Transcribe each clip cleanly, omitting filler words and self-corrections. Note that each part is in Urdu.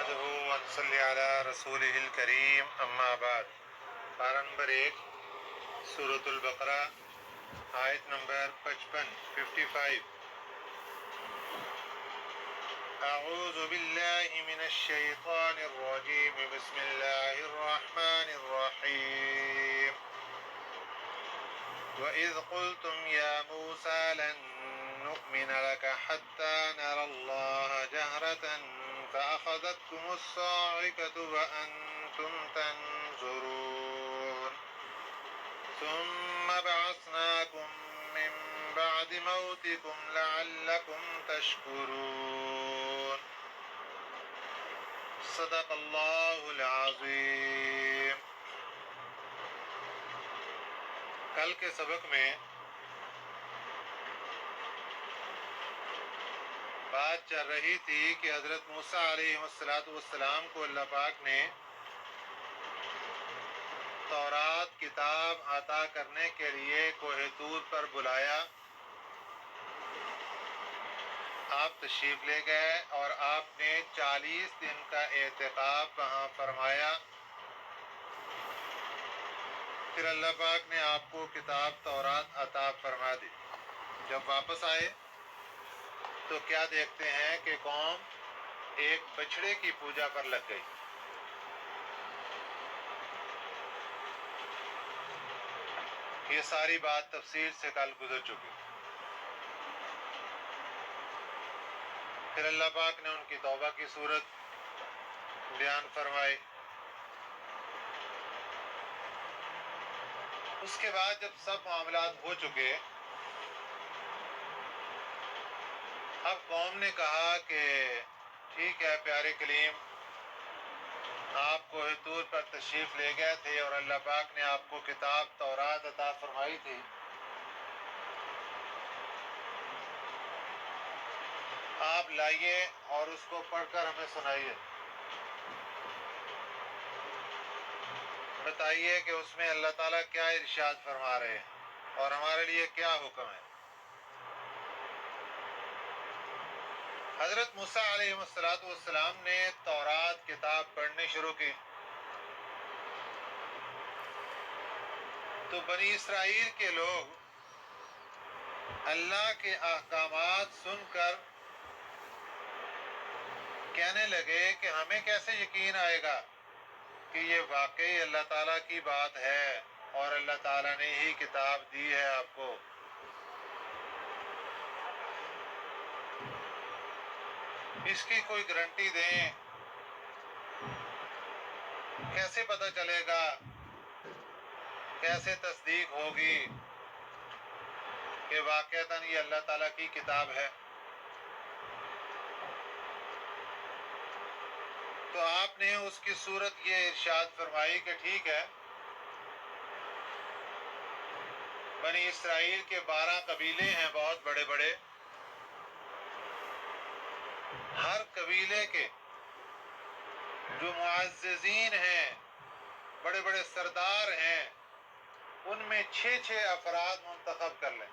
نحمده ونصلي على رسوله الكريم اما بعد. پارہ نمبر 1 سورۃ البقرہ آیت نمبر 55 اعوذ باللہ من الشیطان الرجیم بسم اللہ الرحمن الرحیم وَإِذْ قُلْتُمْ يَا مُوسَى لَن نُؤْمِنَ لَكَ حَتَّى نَرَى اللَّهَ جَهْرَةً فَأَخَذَتْكُمُ الصَّاعِقَةُ وَأَنْتُمْ تَنْظُرُونَ ثُمَّ بَعَثْنَاكُمْ مِنْ بَعْدِ مَوْتِكُمْ لَعَلَّكُمْ تَشْكُرُونَ صدق اللہ العظیم. کل کے سبق میں بات چل رہی تھی کہ حضرت موسیٰ علیہ السلام کو اللہ پاک نے تورات کتاب عطا کرنے کے لیے کوہ طور پر بلایا. آپ تشریف لے گئے اور آپ نے 40 دن کا اعتکاف وہاں فرمایا. پھر اللہ پاک نے آپ کو کتاب تورات عطا فرما دی. جب واپس آئے تو کیا دیکھتے ہیں کہ قوم ایک بچڑے کی پوجا پر لگ گئی. یہ ساری بات تفصیل سے کل گزر چکی. پھر اللہ پاک نے ان کی توبہ کی صورت بیان فرمائی. اس کے بعد جب سب معاملات ہو چکے اب قوم نے کہا کہ ٹھیک ہے پیارے کلیم، آپ کوہ طور پر تشریف لے گئے تھے اور اللہ پاک نے آپ کو کتاب تورات عطا فرمائی تھی. آپ لائیے اور اس کو پڑھ کر ہمیں سنائیے. بتائیے کہ اس میں اللہ تعالیٰ کیا ارشاد فرما رہے ہیں اور ہمارے لیے کیا حکم ہے. حضرت موسیٰ علیہ السلام نے تورات کتاب پڑھنی شروع کی تو بنی اسرائیل کے لوگ اللہ کے احکامات سن کر کہنے لگے کہ ہمیں کیسے یقین آئے گا کہ یہ واقعی اللہ تعالیٰ کی بات ہے اور اللہ تعالیٰ نے ہی کتاب دی ہے آپ کو. اس کی کوئی گارنٹی دیں، کیسے پتہ چلے گا، کیسے تصدیق ہوگی کہ واقعتاً یہ اللہ تعالیٰ کی کتاب ہے. تو آپ نے اس کی صورت یہ ارشاد فرمائی کہ ٹھیک ہے، بنی اسرائیل کے 12 قبیلے ہیں بہت بڑے بڑے. ہر قبیلے کے جو معززین ہیں، بڑے بڑے سردار ہیں، ان میں 6 افراد منتخب کر لیں.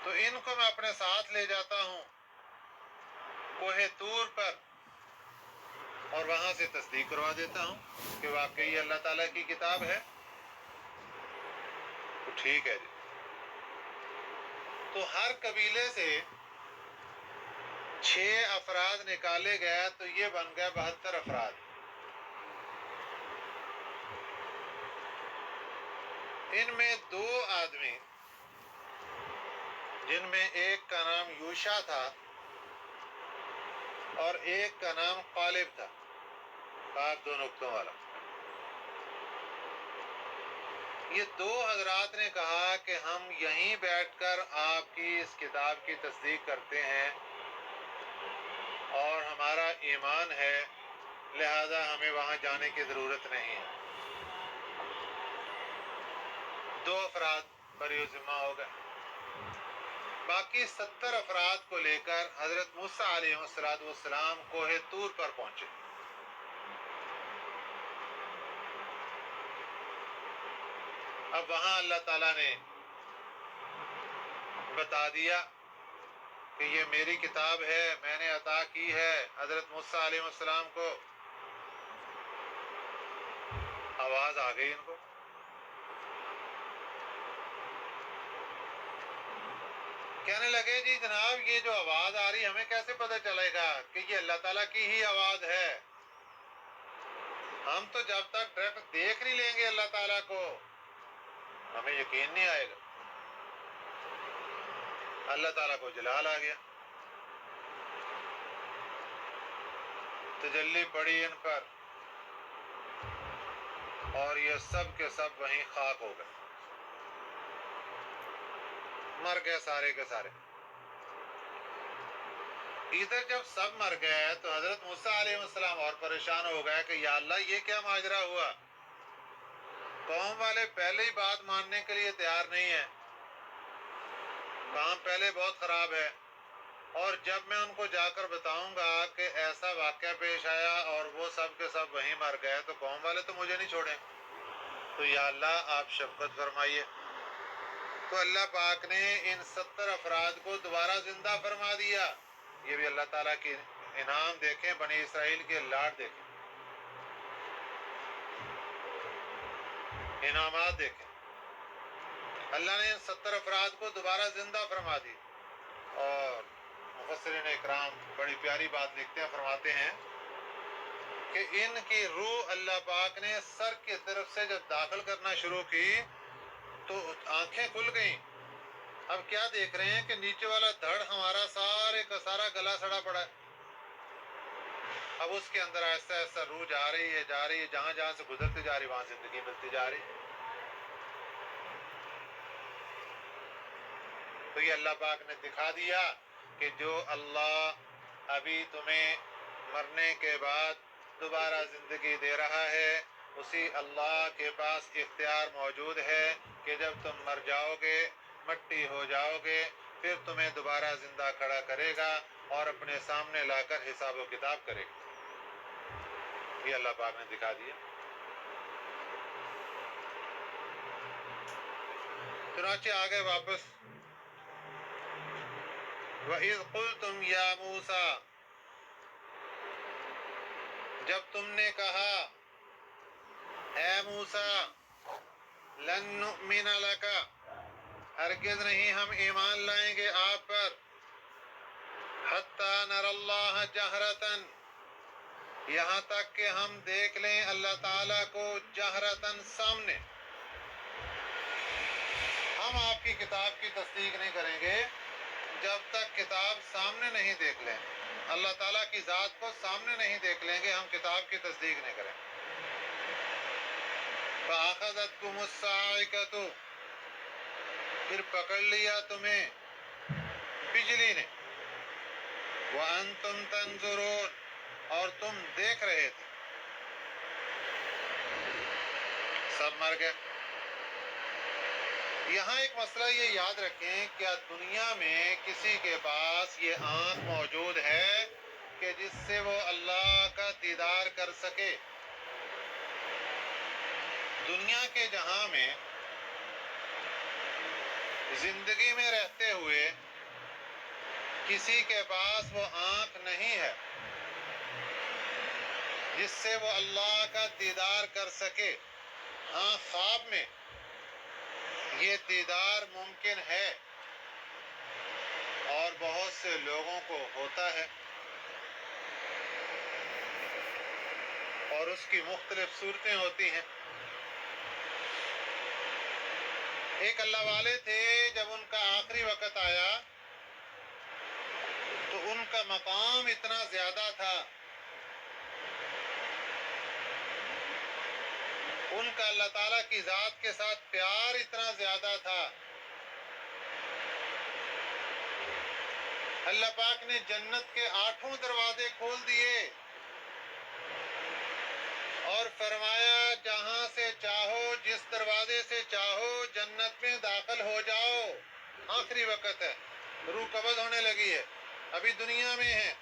تو ان کو میں اپنے ساتھ لے جاتا ہوں کوہ طور پر اور وہاں سے تصدیق کروا دیتا ہوں کہ واقعی اللہ تعالیٰ کی کتاب ہے. تو ٹھیک ہے جی. تو ہر قبیلے سے 6 افراد نکالے گئے تو یہ بن گئے 72 افراد. ان میں 2 آدمی جن میں ایک کا نام یوشع تھا اور ایک کا نام قالب تھا، آپ 2 نقطوں والا. یہ 2 حضرات نے کہا کہ ہم یہیں بیٹھ کر آپ کی اس کتاب کی تصدیق کرتے ہیں اور ہمارا ایمان ہے، لہذا ہمیں وہاں جانے کی ضرورت نہیں ہے. 2 افراد پر یہ ذمہ ہو گئے. باقی 70 افراد کو لے کر حضرت موسیٰ علیہ السلام کوہ طور پر پہنچے. اب وہاں اللہ تعالیٰ نے بتا دیا کہ یہ میری کتاب ہے، میں نے عطا کی ہے حضرت موسیٰ علیہ السلام کو، آواز آ گئی ان کو. کہنے لگے جی جناب یہ جو آواز آ رہی ہمیں کیسے پتہ چلے گا کہ یہ اللہ تعالیٰ کی ہی آواز ہے؟ ہم تو جب تک ڈائریکٹ دیکھ نہیں لیں گے اللہ تعالیٰ کو ہمیں یقین نہیں آئے گا. اللہ تعالیٰ کو جلال آ گیا، تجلی پڑی ان پر، اور یہ سب کے سب وہیں خاک ہو گئے، مر گئے سارے کے سارے. ادھر جب سب مر گئے تو حضرت موسیٰ علیہ السلام اور پریشان ہو گئے کہ یا اللہ یہ کیا ماجرا ہوا، قوم والے پہلے ہی بات ماننے کے لیے تیار نہیں ہیں، کام پہلے بہت خراب ہے، اور جب میں ان کو جا کر بتاؤں گا کہ ایسا واقعہ پیش آیا اور وہ سب کے سب وہیں مر گئے تو قوم والے تو مجھے نہیں چھوڑیں، تو یا اللہ آپ شفقت فرمائیے. تو اللہ پاک نے ان 70 افراد کو دوبارہ زندہ فرما دیا. یہ بھی اللہ تعالیٰ کی انعام دیکھیں، بنی اسرائیل کے لاڈ دیکھیں، انعامات دیکھیں. اللہ نے ان 70 افراد کو دوبارہ زندہ فرما دی. اور مفسرین اکرام بڑی پیاری بات لکھتے ہیں، فرماتے ہیں کہ ان کی روح اللہ پاک نے سر کی طرف سے جب داخل کرنا شروع کی تو آنکھیں کھل گئیں. اب کیا دیکھ رہے ہیں کہ نیچے والا دھڑ ہمارا سارے کا سارا گلا سڑا پڑا ہے. اب اس کے اندر ایسا ایسا روح جا رہی ہے، جہاں جہاں سے گزرتی جا رہی وہاں زندگی ملتی جا رہی. تو یہ اللہ پاک نے دکھا دیا کہ جو اللہ ابھی تمہیں مرنے کے بعد دوبارہ زندگی دے رہا ہے، اسی اللہ کے پاس اختیار موجود ہے کہ جب تم مر جاؤ گے، مٹی ہو جاؤ گے، پھر تمہیں دوبارہ زندہ کھڑا کرے گا اور اپنے سامنے لا کر حساب و کتاب کرے گا. یہ اللہ پاک نے دکھا دیا. چنانچہ آگے واپس وَإِذْ قُلْتُمْ يَا مُوسَىٰ، جب تم نے کہا اے موسیٰ، لن نؤمن لک، ہرگز نہیں ہم ایمان لائیں گے آپ پر، حتی نر اللہ جہرتاً، یہاں تک کہ ہم دیکھ لیں اللہ تعالیٰ کو جہرتاً سامنے. ہم آپ کی کتاب کی تصدیق نہیں کریں گے جب تک کتاب سامنے نہیں دیکھ لیں. اللہ تعالیٰ کی ذات کو سامنے نہیں دیکھ لیں گے، ہم کتاب کی تصدیق نہیں کریں. فَأَخَذَتْكُمُ الصَّاعِقَةُ، پھر پکڑ لیا تمہیں بجلی نے، وَأَنْتُمْ تَنْظُرُونَ، اور تم دیکھ رہے تھے. سب مر گئے. یہاں ایک مسئلہ یہ یاد رکھیں، کیا دنیا میں کسی کے پاس یہ آنکھ موجود ہے کہ جس سے وہ اللہ کا دیدار کر سکے؟ دنیا کے جہاں میں زندگی میں رہتے ہوئے کسی کے پاس وہ آنکھ نہیں ہے جس سے وہ اللہ کا دیدار کر سکے. ہاں، خواب میں یہ دیدار ممکن ہے اور بہت سے لوگوں کو ہوتا ہے، اور اس کی مختلف صورتیں ہوتی ہیں. ایک اللہ والے تھے، جب ان کا آخری وقت آیا تو ان کا مقام اتنا زیادہ تھا، ان کا اللہ تعالیٰ کی ذات کے ساتھ پیار اتنا زیادہ تھا. اللہ پاک نے جنت کے 8 دروازے کھول دیے اور فرمایا جہاں سے چاہو، جس دروازے سے چاہو جنت میں داخل ہو جاؤ. آخری وقت ہے، روح قبض ہونے لگی ہے، ابھی دنیا میں ہے.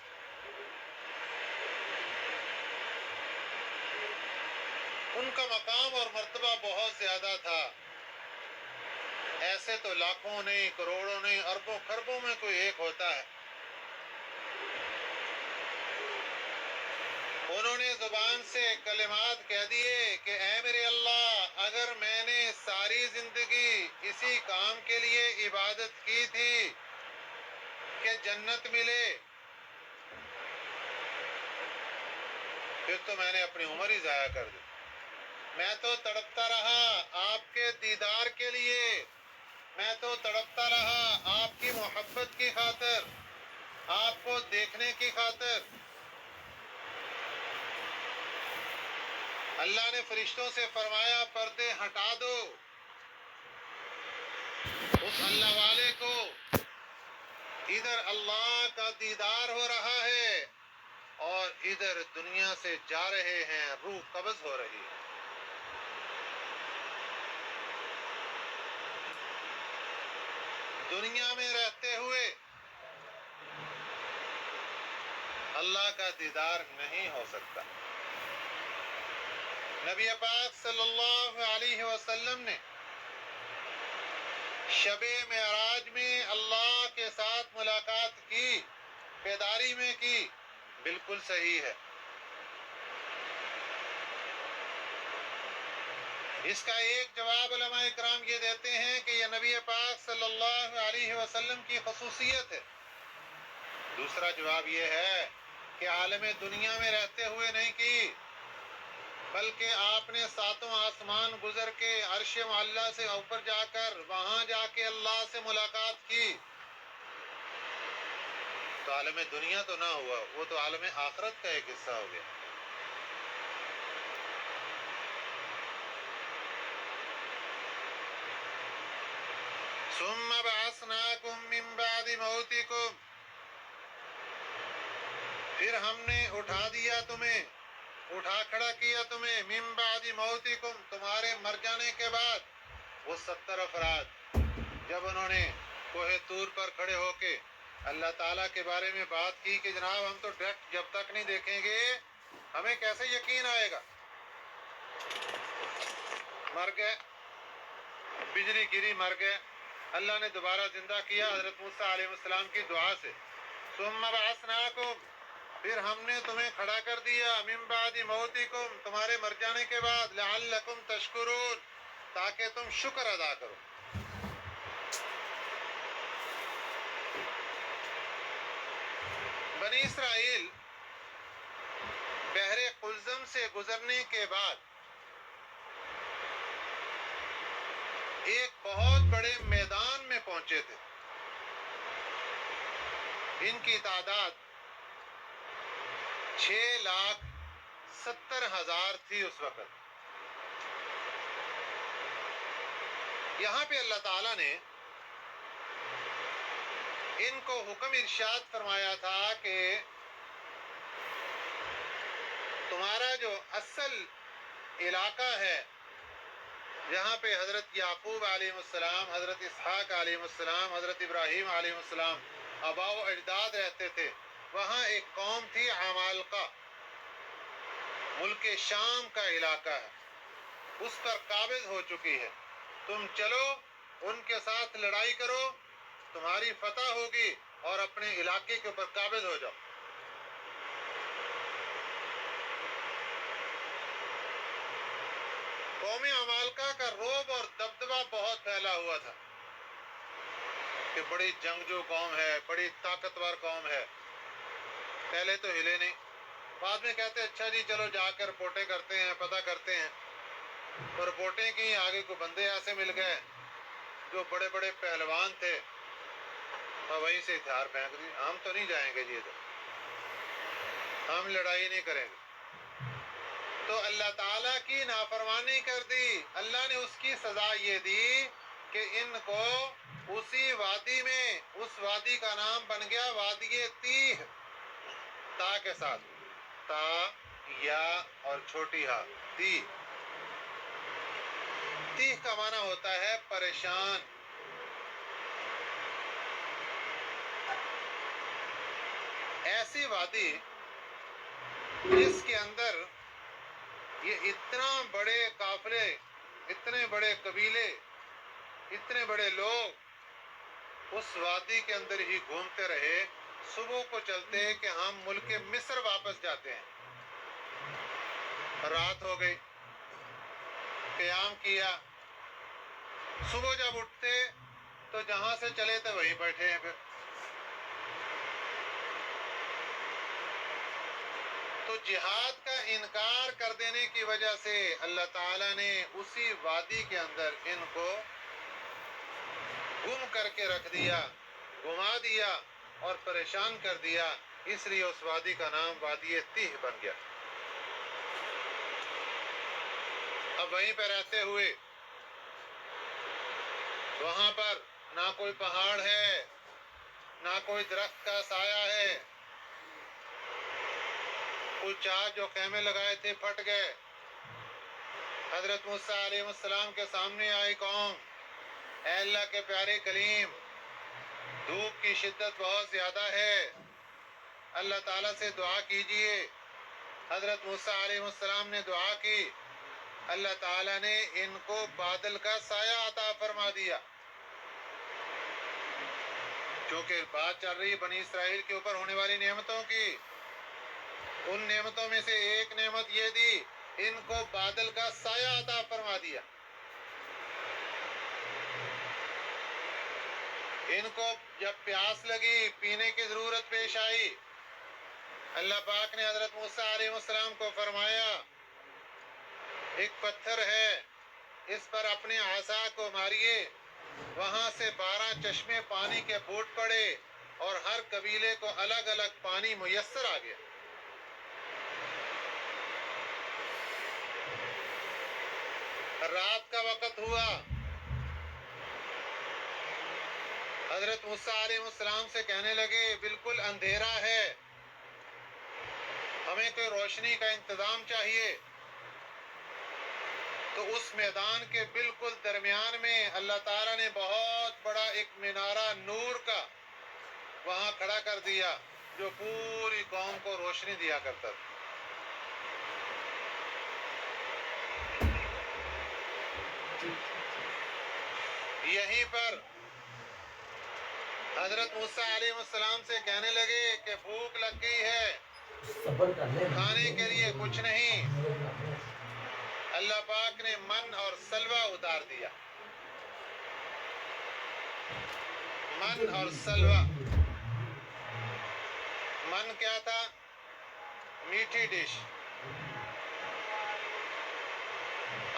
ان کا مقام اور مرتبہ بہت زیادہ تھا. ایسے تو لاکھوں نہیں، کروڑوں نہیں، اربوں خربوں میں کوئی ایک ہوتا ہے۔ انہوں نے زبان سے کلمات کہہ دیے کہ اے میرے اللہ، اگر میں نے ساری زندگی اسی کام کے لیے عبادت کی تھی کہ جنت ملے، پھر تو میں نے اپنی عمر ہی ضائع کر دی۔ میں تو تڑپتا رہا آپ کے دیدار کے لیے، میں تو تڑپتا رہا آپ کی محبت کی خاطر، آپ کو دیکھنے کی خاطر۔ اللہ نے فرشتوں سے فرمایا پردے ہٹا دو۔ اس اللہ والے کو ادھر اللہ کا دیدار ہو رہا ہے اور ادھر دنیا سے جا رہے ہیں، روح قبض ہو رہی ہے۔ دنیا میں رہتے ہوئے اللہ کا دیدار نہیں ہو سکتا۔ نبی پاک صلی اللہ علیہ وسلم نے شب معراج میں اللہ کے ساتھ ملاقات کی، بیداری میں کی، بالکل صحیح ہے۔ اس کا ایک جواب علماء اکرام یہ دیتے ہیں کہ یہ نبی پاک صلی اللہ علیہ وسلم کی خصوصیت ہے۔ دوسرا جواب یہ ہے کہ عالم دنیا میں رہتے ہوئے نہیں کی، بلکہ آپ نے ساتوں آسمان گزر کے عرش معلیٰ سے اوپر جا کر وہاں جا کے اللہ سے ملاقات کی، تو عالم دنیا تو نہ ہوا، وہ تو عالم آخرت کا ایک حصہ ہو گیا۔ ثم بعثناکم من بعد موتکم، پھر ہم نے اٹھا دیا تمہیں، اٹھا کھڑا کیا تمہیں، من بعد موتکم، تمہارے مر جانے کے بعد۔ وہ 70 افراد جب انہوں نے کوہ طور پر کھڑے ہو کے اللہ تعالیٰ کے بارے میں بات کی کہ جناب ہم تو ڈائریکٹ جب تک نہیں دیکھیں گے ہمیں کیسے یقین آئے گا، مر گئے، بجلی گری، مر گئے۔ اللہ نے دوبارہ زندہ کیا حضرت موسیٰ علیہ السلام کی دعا سے۔ ثم بعثناکم، پھر ہم نے تمہیں کھڑا کر دیا، من بعد موتکم، تمہارے مر جانے کے بعد، لعلکم تشکرون، تاکہ تم شکر ادا کرو۔ بنی اسرائیل بحر قلزم سے گزرنے کے بعد ایک بہت بڑے میدان میں پہنچے تھے۔ ان کی تعداد 6,70,000 تھی اس وقت۔ یہاں پہ اللہ تعالیٰ نے ان کو حکم ارشاد فرمایا تھا کہ تمہارا جو اصل علاقہ ہے جہاں پہ حضرت یعقوب علیہ السلام، حضرت اسحاق علیہ السلام، حضرت ابراہیم علیہ السلام آباء و اجداد رہتے تھے، وہاں ایک قوم تھی عمالقہ، ملک شام کا علاقہ ہے، اس پر قابض ہو چکی ہے۔ تم چلو ان کے ساتھ لڑائی کرو، تمہاری فتح ہوگی اور اپنے علاقے کے اوپر قابض ہو جاؤ۔ قوم عمالقہ کا رعب اور دبدبہ بہت پھیلا ہوا تھا کہ بڑی جنگجو قوم ہے، بڑی طاقتور قوم ہے۔ پہلے تو ہلے نہیں، بعد میں کہتے اچھا جی چلو جا کر رپورٹیں کرتے ہیں، پتہ کرتے ہیں، تو رپورٹیں کی، آگے کو بندے ایسے مل گئے جو بڑے بڑے پہلوان تھے، اور وہیں سے ہتھیار پھینک دی، ہم تو نہیں جائیں گے جی ادھر، ہم لڑائی نہیں کریں گے۔ تو اللہ تعالیٰ کی نافرمانی کر دی۔ اللہ نے اس کی سزا یہ دی کہ ان کو اسی وادی میں، اس وادی کا نام بن گیا وادی تیہ، تا کے ساتھ، تا یا اور چھوٹی ہا، تیہ۔ تیہ کا معنی ہوتا ہے پریشان۔ ایسی وادی جس کے اندر یہ اتنا بڑے قافلے، اتنے بڑے قبیلے اتنے بڑے لوگ اس وادی کے اندر ہی گھومتے رہے. صبح کو چلتے کہ ہم ملک مصر واپس جاتے ہیں. رات ہو گئی، قیام کیا. صبح جب اٹھتے تو جہاں سے چلے تھے وہیں بیٹھے ہیں. پھر تو جہاد کا انکار کر دینے کی وجہ سے اللہ تعالیٰ نے اسی وادی کے اندر ان کو گم کر کے رکھ دیا، گما دیا اور پریشان کر دیا. اس لیے اس وادی کا نام وادی تیہ بن گیا. اب وہیں پہ رہتے ہوئے وہاں پر نہ کوئی پہاڑ ہے، نہ کوئی درخت کا سایہ ہے. کچھ چار جو خیمے لگائے تھے پھٹ گئے. حضرت موسیٰ علیہ السلام کے سامنے آئی قوم، اے اللہ کے پیارے کلیم، دھوپ کی شدت بہت زیادہ ہے، اللہ تعالیٰ سے دعا کیجئے. حضرت موسیٰ علیہ السلام نے دعا کی. اللہ تعالیٰ نے ان کو بادل کا سایہ عطا فرما دیا. کیونکہ بات چل رہی بنی اسرائیل کے اوپر ہونے والی نعمتوں کی. ان نعمتوں میں سے ایک نعمت یہ دی، ان کو بادل کا سایہ عطا فرما دیا. ان کو جب پیاس لگی، پینے کی ضرورت پیش آئی، اللہ پاک نے حضرت موسیٰ علیہ السلام کو فرمایا ایک پتھر ہے، اس پر اپنے عصا کو ماریے. وہاں سے 12 چشمے پانی کے پھوٹ پڑے اور ہر قبیلے کو الگ الگ پانی میسر آ گیا. رات کا وقت ہوا. حضرت موسیٰ علیہ السلام سے کہنے لگے بالکل اندھیرا ہے، ہمیں کوئی روشنی کا انتظام چاہیے. تو اس میدان کے بالکل درمیان میں اللہ تعالیٰ نے بہت بڑا ایک مینارہ نور کا وہاں کھڑا کر دیا جو پوری قوم کو روشنی دیا کرتا تھا. یہیں پر حضرت موسیٰ علیہ السلام سے کہنے لگے کہ بھوک لگ گئی ہے، کھانے کے لیے کچھ نہیں. اللہ پاک نے من اور سلوہ اتار دیا. من اور سلوہ، من کیا تھا؟ میٹھی ڈش.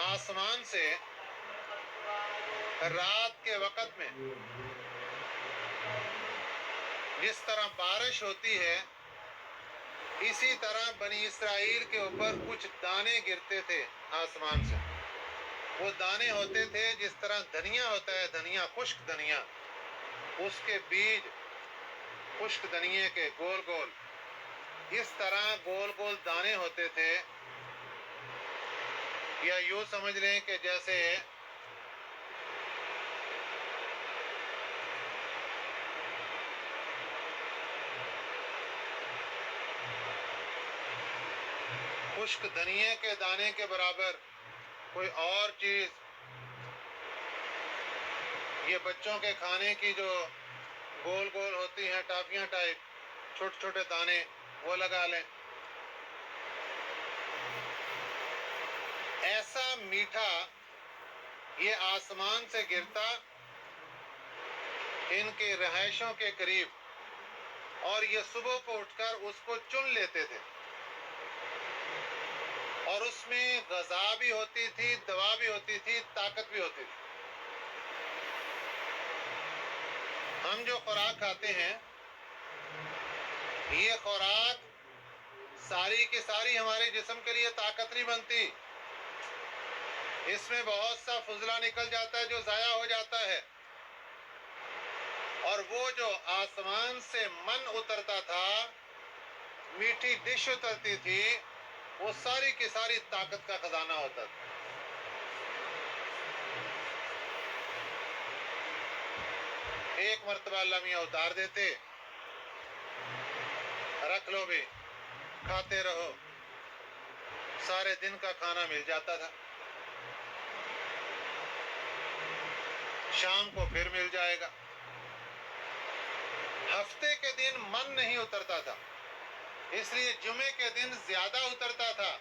آسمان سے رات کے وقت میں جس طرح بارش ہوتی ہے، اسی طرح بنی اسرائیل کے اوپر کچھ دانے گرتے تھے آسمان سے. وہ دانے ہوتے تھے جس طرح دھنیا ہوتا ہے، دھنیا، خشک دھنیا، اس کے بیج خشک دھنیے کے گول گول، اس طرح گول گول دانے ہوتے تھے. یا یوں سمجھ لیں کہ جیسے خشک دھنیے کے دانے کے برابر کوئی اور چیز. یہ بچوں کے کھانے کی جو گول گول ہوتی ہیں ٹافیاں ٹائپ، چھوٹے چھوٹے دانے، وہ لگا لیں. ایسا میٹھا یہ آسمان سے گرتا ان کی رہائشوں کے قریب، اور یہ صبح کو اٹھ کر اس کو چن لیتے تھے. اور اس میں غذا بھی ہوتی تھی، دوا بھی ہوتی تھی، طاقت بھی ہوتی تھی. ہم جو خوراک کھاتے ہیں، یہ خوراک ساری کی ساری ہمارے جسم کے لیے طاقت نہیں بنتی. اس میں بہت سا فضلہ نکل جاتا ہے جو ضائع ہو جاتا ہے. اور وہ جو آسمان سے من اترتا تھا، میٹھی ڈش اترتی تھی، وہ ساری کی ساری طاقت کا خزانہ ہوتا تھا. ایک مرتبہ اللہ میاں اتار دیتے، رکھ لو بھی، کھاتے رہو، سارے دن کا کھانا مل جاتا تھا. شام کو پھر مل جائے گا۔ ہفتے کے دن من نہیں اترتا تھا، اس لیے جمعے کے دن زیادہ اترتا تھا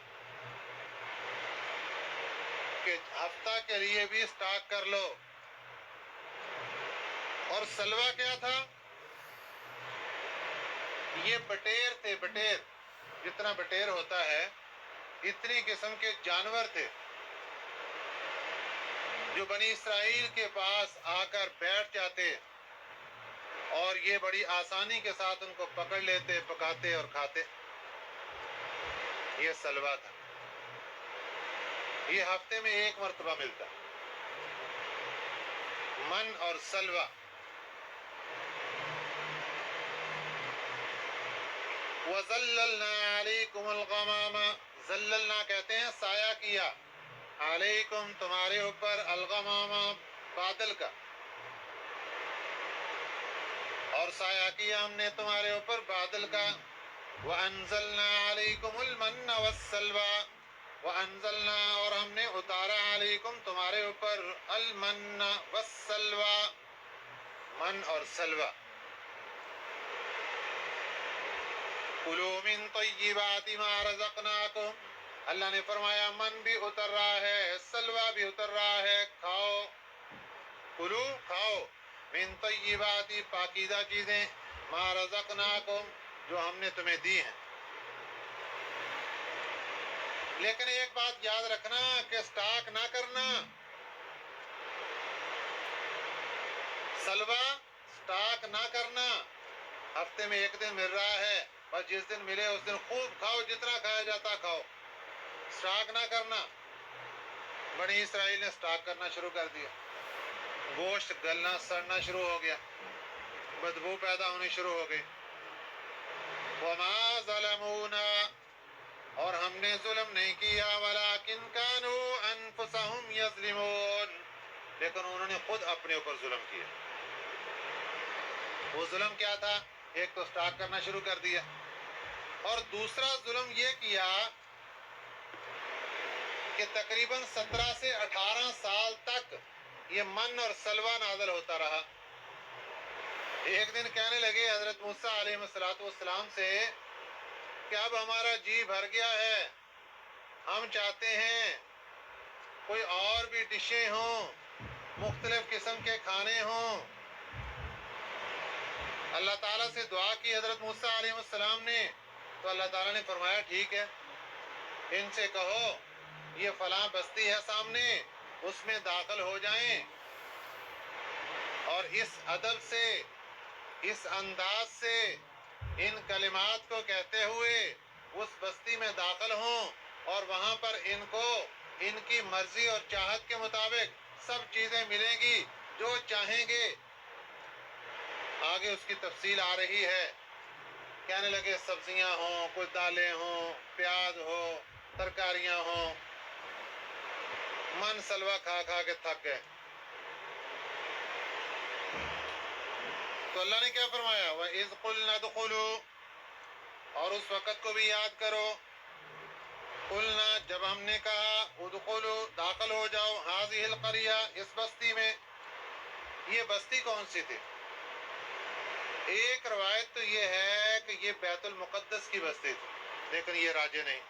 کہ ہفتہ کے لیے بھی سٹاک کر لو۔ اور سلوہ کیا تھا؟ یہ بٹیر تھے، بٹیر، جتنا بٹیر ہوتا ہے اتنی قسم کے جانور تھے جو بنی اسرائیل کے پاس آ کر بیٹھ جاتے اور یہ بڑی آسانی کے ساتھ ان کو پکڑ لیتے، پکاتے اور کھاتے۔ یہ سلوہ تھا، یہ ہفتے میں ایک مرتبہ ملتا، من اور سلوہ۔ وَظَلَّلْنَا عَلَيْكُمُ الْغَمَامَ، ظللنا کہتے ہیں سایہ کیا، علیکم تمہارے اوپر، الغمام بادل کا، اور سایہ کیا ہم نے تمہارے اوپر بادل کا۔ وَأَنزَلْنَا عَلَيْكُمُ الْمَنَّ وَالسَّلْوَىٰ، وَأَنزَلْنَا اور ہم نے اتارا علیکم تمہارے اوپر، المن والسلوى، من اور سلوہ۔ کلوا من طیبات ما رزقناکم، اللہ نے فرمایا من بھی اتر رہا ہے، سلوہ بھی اتر رہا ہے، کھاؤ، کلو کھاؤ، من طیبات پاکیزہ چیزیں، ما رزقناکم جو ہم نے تمہیں دی ہیں۔ لیکن ایک بات یاد رکھنا کہ سٹاک نہ کرنا، سلوہ سٹاک نہ کرنا، ہفتے میں ایک دن مل رہا ہے، بس جس دن ملے اس دن خوب کھاؤ، جتنا کھایا جاتا کھاؤ، سٹاک نہ کرنا۔ بنی اسرائیل نے سٹاک کرنا شروع کر دیا، گوشت گلنا سڑنا شروع ہو گیا، بدبو پیدا ہونی شروع ہو گئی۔ وما ظلمونا اور ہم نے ظلم نہیں کیا، ولکن كانوا انفسهم یظلمون لیکن انہوں نے خود اپنے اوپر ظلم کیا۔ وہ ظلم کیا تھا؟ ایک تو سٹاک کرنا شروع کر دیا، اور دوسرا ظلم یہ کیا کہ تقریباً 17 سے 18 سال تک یہ من اور سلوہ نازل ہوتا رہا۔ ایک دن کہنے لگے حضرت موسیٰ علیہ السلام سے کہ اب ہمارا جی بھر گیا ہے، ہم چاہتے ہیں کوئی اور بھی ڈشیں ہوں، مختلف قسم کے کھانے ہوں۔ اللہ تعالیٰ سے دعا کی حضرت موسیٰ علیہ السلام نے، تو اللہ تعالیٰ نے فرمایا ٹھیک ہے، ان سے کہو یہ فلاں بستی ہے سامنے، اس میں داخل ہو جائیں اور اس ادب سے، اس انداز سے، ان کلمات کو کہتے ہوئے اس بستی میں داخل ہوں، اور وہاں پر ان کو ان کی مرضی اور چاہت کے مطابق سب چیزیں ملیں گی جو چاہیں گے۔ آگے اس کی تفصیل آ رہی ہے، کہنے لگے سبزیاں ہوں، کچھ دالیں ہوں، پیاز ہو، ترکاریاں ہوں۔ من سلوہ کھا کھا کے تھک گئے، تو اللہ نے کیا فرمایا؟ وَإِذْ قُلْنَا ادْخُلُوا، اور اس وقت کو بھی یاد کرو، قلنا جب ہم نے کہا، ادخلوا داخل ہو جاؤ، هذه القرية اس بستی میں۔ یہ بستی کون سی تھی؟ ایک روایت تو یہ ہے کہ یہ بیت المقدس کی بستی تھی، لیکن یہ راجح نہیں۔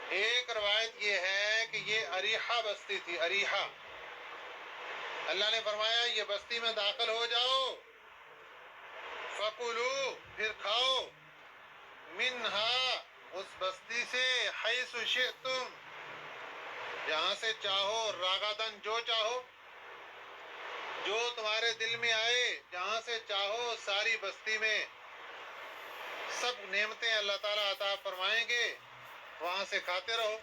ایک روایت یہ ہے کہ یہ اریحہ بستی تھی، اریحہ۔ اللہ نے فرمایا یہ بستی میں داخل ہو جاؤ، فَكُلُوا پھر کھاؤ، منہا اس بستی سے، حیث شئتم جہاں سے چاہو، راغدن جو چاہو، جو تمہارے دل میں آئے، جہاں سے چاہو، ساری بستی میں سب نعمتیں اللہ تعالیٰ عطا فرمائیں گے، وہاں سے کھاتے رہو۔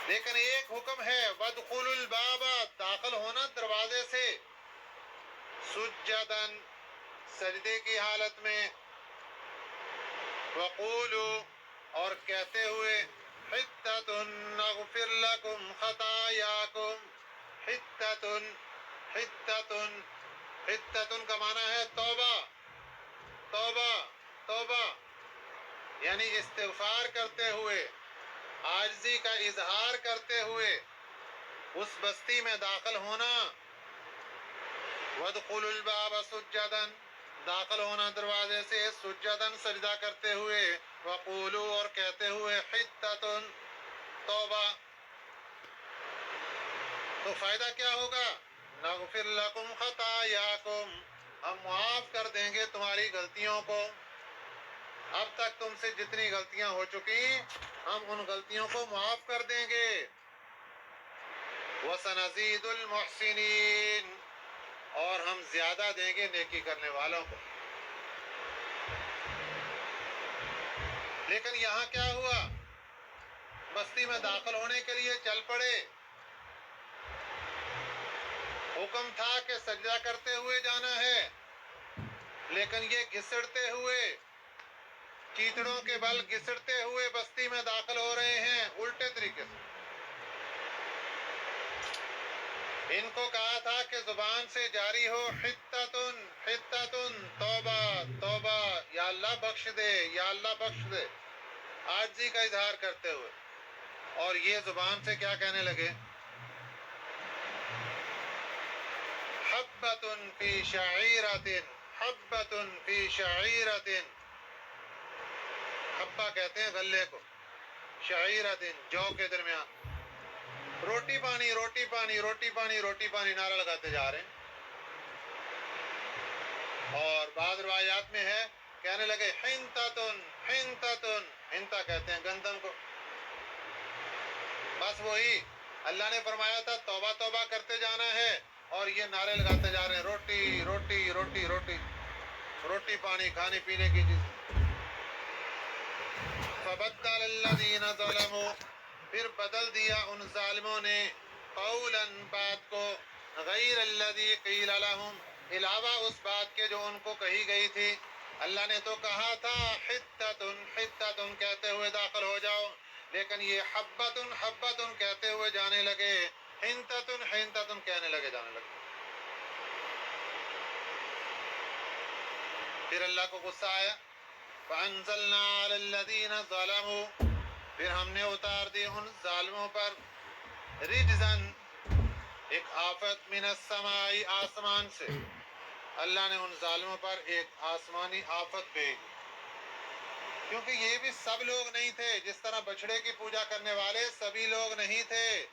لیکن ایک حکم ہے، وَادْخُلُوا الْبَابَ داخل ہونا دروازے سے، سجدن سجدے کی حالت میں، وَقُولُوا اور کہتے ہوئے، حِطَّةٌ نَغْفِرْ لَكُمْ خَطَايَاكُمْ، حِطَّةٌ حِطَّةٌ حِطَّةٌ کا معنی ہے توبہ، توبہ، توبہ، یعنی استغفار کرتے ہوئے، عاجزی کا اظہار کرتے ہوئے، اس بستی میں داخل ہونا، وَادْخُلُوا الْبَابَ سُجَّدًا، داخل ہونا دروازے سے سجدن سجدہ کرتے ہوئے، وَقُولُوا اور کہتے ہوئے حِطَّةٌ توبہ. تو فائدہ کیا ہوگا؟ نغفر لکم خطایاکم، ہم معاف کر دیں گے تمہاری غلطیوں کو. اب تک تم سے جتنی غلطیاں ہو چکی ہم ان غلطیوں کو معاف کر دیں گے. وَسَنَزِيدُ الْمُحْسِنِينَ، اور ہم زیادہ دیں گے نیکی کرنے والوں کو. لیکن یہاں کیا ہوا؟ بستی میں داخل ہونے کے لیے چل پڑے. حکم تھا کہ سجدہ کرتے ہوئے جانا ہے، لیکن یہ گھسڑتے ہوئے، چیتڑوں کے بل گھسڑتے ہوئے بستی میں داخل ہو رہے ہیں الٹے طریقے سے. ان کو کہا تھا کہ زبان سے جاری ہو حِطَّةٌ حِطَّةٌ، توبہ توبہ، یا اللہ بخش دے، یا اللہ بخش دے، عاجزی کا اظہار کرتے ہوئے. اور یہ زبان سے کیا کہنے لگے؟ حبۃ فی شعیرۃ، حبۃ فی شعیرۃ. حبہ کہتے ہیں غلے کو، شعیرۃ جو کے درمیان. روٹی پانی روٹی پانی روٹی پانی روٹی پانی نعرہ لگاتے جا رہے ہیں. اور بعض روایات میں ہے کہنے لگے حنطۃ حنطۃ، حنطہ کہتے ہیں گندم کو. بس وہی اللہ نے فرمایا تھا توبہ توبہ کرتے جانا ہے، اور یہ نعرے لگاتے جا رہے ہیں روٹی روٹی روٹی روٹی، روٹی پانی کھانے پینے کی چیز. فبدل الذین ظلموا، پھر بدل دیا ان ظالموں نے، قولا بات کو، غیر الذی قیل لہم، علاوہ اس بات کے جو ان کو کہی گئی تھی. اللہ نے تو کہا تھا حطۃ حطۃ کہتے ہوئے داخل ہو جاؤ، لیکن یہ حبۃ حبۃ کہتے ہوئے جانے لگے، حنطۃ حنطۃ کہنے لگے جانے لگے. پھر اللہ کو غصہ آیا، فَأَنزَلْنَا عَلَى الَّذِينَ ظَلَمُوا، پھر ہم نے اتار دی ان ظالموں پر، رجزن ایک آفت، من السماء آسمان سے. اللہ نے ان ظالموں پر ایک آسمانی آفت بھیجی، کیونکہ یہ بھی سب لوگ نہیں تھے. جس طرح بچڑے کی پوجا کرنے والے سبھی لوگ نہیں تھے،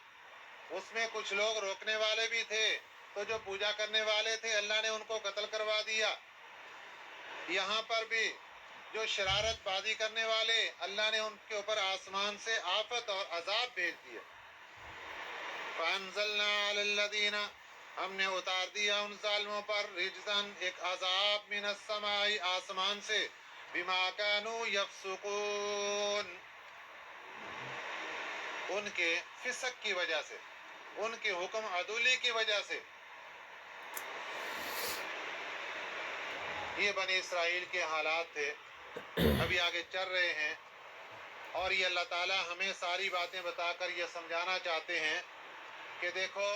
اس میں کچھ لوگ روکنے والے بھی تھے. تو جو پوجا کرنے والے تھے اللہ نے ان کو قتل کروا دیا. یہاں پر بھی جو شرارت بازی کرنے والے، اللہ نے ان کے اوپر آسمان سے آفت اور عذاب بھیج دیا. فَأَنزَلْنَا عَلَى الَّذِينَ، ہم نے اتار دیا ان ظالموں پر، رجزن ایک عذاب، من السماء آسمان سے، بما كانوا يفسقون، ان کے فسق کی وجہ سے، ان کے حکم عدولی کی وجہ سے. یہ بنی اسرائیل کے حالات تھے، ابھی آگے چل رہے ہیں. اور یہ اللہ تعالیٰ ہمیں ساری باتیں بتا کر یہ سمجھانا چاہتے ہیں کہ دیکھو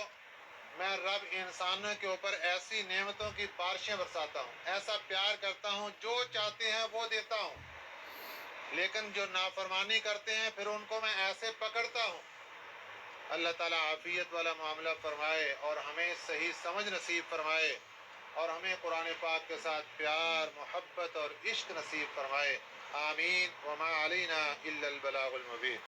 میں رب انسانوں کے اوپر ایسی نعمتوں کی بارشیں برساتا ہوں، ایسا پیار کرتا ہوں، جو چاہتے ہیں وہ دیتا ہوں. لیکن جو نافرمانی کرتے ہیں پھر ان کو میں ایسے پکڑتا ہوں. اللہ تعالیٰ عافیت والا معاملہ فرمائے اور ہمیں صحیح سمجھ نصیب فرمائے، اور ہمیں قرآن پاک کے ساتھ پیار، محبت اور عشق نصیب فرمائے. آمین. وما علینا الا البلاغ المبین.